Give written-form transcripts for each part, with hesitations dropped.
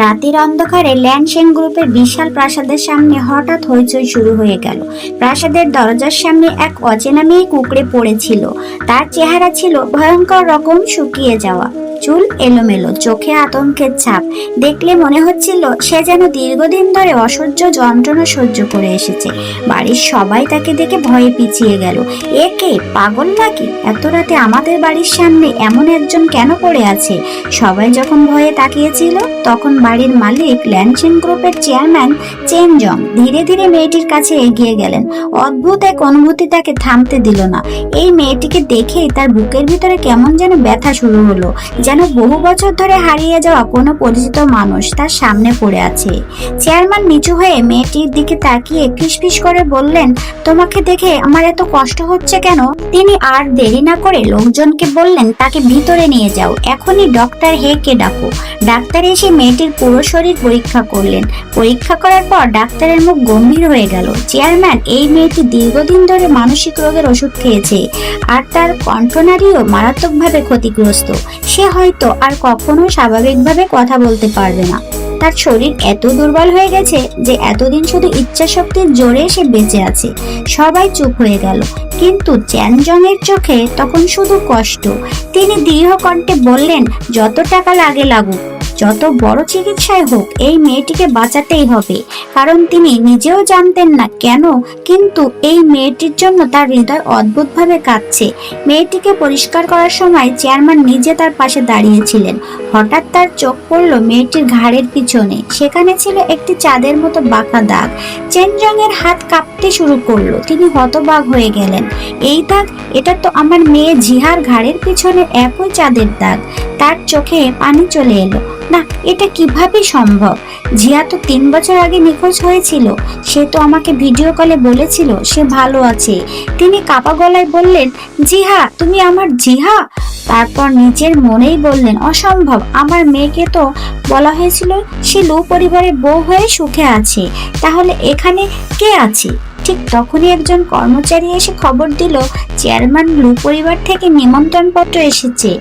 রাতের অন্ধকারে ল্যান্ডসেন গ্রুপের বিশাল প্রাসাদের সামনে হঠাৎ হইচই শুরু হয়ে গেল। প্রাসাদের দরজার সামনে এক অচেনা মেয়ে কুঁকড়ে পড়েছিল। তার চেহারা ছিল ভয়ঙ্কর রকম শুকিয়ে যাওয়া, চুল এলোমেলো, চোখে আতঙ্কের ছাপ। দেখলে মনে হচ্ছিল সে যেন দীর্ঘদিন ধরে অসহ্য যন্ত্রণা সহ্য করে এসেছে। বাড়ির সবাই তাকে দেখে ভয়ে পিছিয়ে গেল। এ কে, পাগল নাকি? এত রাতে আমাদের বাড়ির সামনে এমন একজন কেন পড়ে আছে? সবাই যখন ভয়ে তাকিয়েছিল তখন বাড়ির মালিক ল্যান্ডসেন গ্রুপের চেয়ারম্যান চেন জং ধীরে ধীরে মেয়েটির কাছে এগিয়ে গেলেন। অদ্ভুত এক অনুভূতি তাকে থামতে দিল না। এই মেয়েটিকে দেখেই তার বুকের ভিতরে কেমন যেন ব্যথা শুরু হলো, যেন বহু বছর ধরে হারিয়ে যাওয়া কোনো পরিচিত মানুষ তার সামনে পড়ে আছে। চেয়ারম্যান নিচু হয়ে মেয়েটির দিকে তাকিয়ে ফিসফিস করে বললেন, তোমাকে দেখে আমার এত কষ্ট হচ্ছে কেন? তিনি আর দেরি না করে লোকজনকে বললেন, তাকে ভিতরে নিয়ে যাও, এখনই ডক্টর হে কে ডাকো। ডাক্তার এসে মেয়েটির পুরো শরীর পরীক্ষা করলেন। পরীক্ষা করার পর ডাক্তারের মুখ গম্ভীর হয়ে গেল। চেয়ারম্যান, এই মেয়েটি দীর্ঘদিন ধরে মানসিক রোগের ওষুধ খেয়েছে আর তার কণ্ঠনালীও মারাত্মকভাবে ক্ষতিগ্রস্ত। সে হয়তো আর কখনো স্বাভাবিকভাবে কথা বলতে পারবে না। তার শরীর এত দুর্বল হয়ে গেছে যে এতদিন শুধু ইচ্ছা শক্তির জোরে সে বেঁচে আছে। সবাই চুপ হয়ে গেল, কিন্তু চ্যান জং এর চোখে তখন শুধু কষ্ট। তিনি দৃঢ় কণ্ঠে বললেন, যত টাকা লাগে লাগুক, যত বড় চিকিৎসায় হোক, এই মেয়েটিকে বাঁচাতেই হবে। কারণ তিনি নিজেও জানতেন না কেন, কিন্তু এই মেয়েটির জন্য তার হৃদয় অদ্ভুতভাবে কাঁদছে। মেয়েটিকে পরিষ্কার করার সময় চেয়ারম্যান নিজে তার পাশে দাঁড়িয়েছিলেন। হঠাৎ তার চোখ পড়ল মেয়েটির ঘাড়ের পিছনে। সেখানে ছিল একটি চাঁদের মতো বাঁকা দাগ। চেন জং এর হাত কাঁপতে শুরু করলো। তিনি হতবাক হয়ে গেলেন। এই দাগ, এটা তো আমার মেয়ে জিহার ঘাড়ের পিছনে একই চাঁদের দাগ। তার চোখে পানি চলে এলো। না, এটা কিভাবে সম্ভব? জিয়া তো 3 বছর আগে নিখোঁজ হয়েছিল। সে তো আমাকে ভিডিও কলে বলেছিল সে ভালো আছে। তিনি কাঁপা গলায় বললেন, জিহা, তুমি আমার জিহা? তারপর নিজের মনেই বললেন, অসম্ভব, আমার মেয়েকে তো বলা হয়েছিল সে লু পরিবারের বউ হয়ে সুখে আছে। তাহলে এখানে কে আছে? ঠিক তখনই একজন কর্মচারী এসে খবর দিল, চেয়ারম্যান লু পরিবার থেকে নিমন্ত্রণ পত্র এসেছে।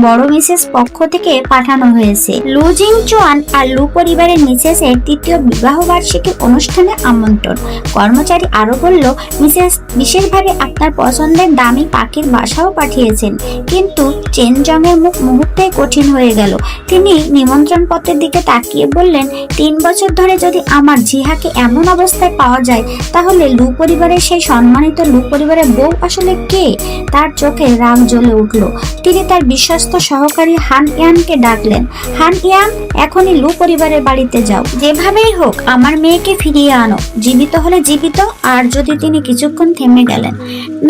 বড় মিসেস পক্ষ থেকে পাঠানো হয়েছে। লু জিং চুয়ান আর লু পরিবারের মিসেসের ৩য় বিবাহ বার্ষিকী অনুষ্ঠানে আমন্ত্রণ। কর্মচারী আরো বলল, মিসেস বিশেষভাবে আপনার পছন্দের দামি পাখির বাসাও পাঠিয়েছেন। কিন্তু চেন জং এর মুখ মুহূর্তেই কঠিন হয়ে গেল। তিনি নিমন্ত্রণ পত্রের দিকে তাকিয়ে বললেন, 3 বছর ধরে যদি আমার জিহাকে এমন অবস্থায় পাওয়া যায়, তাহলে লু পরিবারের সেই সম্মানিত লু পরিবারের বউ আসলে কে? তার চোখে রাগ জ্বলে উঠল। তিনি তার বিশ্বস্ত সহকারী হান ইয়ানকে ডাকলেন। হান ইয়ান, এখনই লু পরিবারের বাড়িতে যাও। যেভাবেই হোক আমার মেয়েকে ফিরিয়ে আনো, জীবিত হলে জীবিত। আর যদি তিনি কিছুক্ষণ থেমে গেলেন,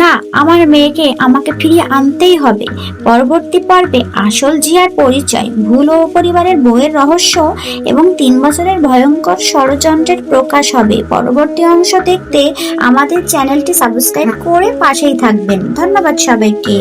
না, আমার মেয়েকে আমাকে ফিরিয়ে আনতেই হবে। পরবর্তী পর্বে আসল জিয়ার পরিচয়, ভুল ও পরিবারের বউয়ের রহস্য এবং 3 বছরের ভয়ঙ্কর ষড়যন্ত্রের প্রকাশ হবে। পরবর্তী অংশ দেখতে আমাদের চ্যানেলটি সাবস্ক্রাইব করে পাশেই থাকবেন। ধন্যবাদ সবাইকে।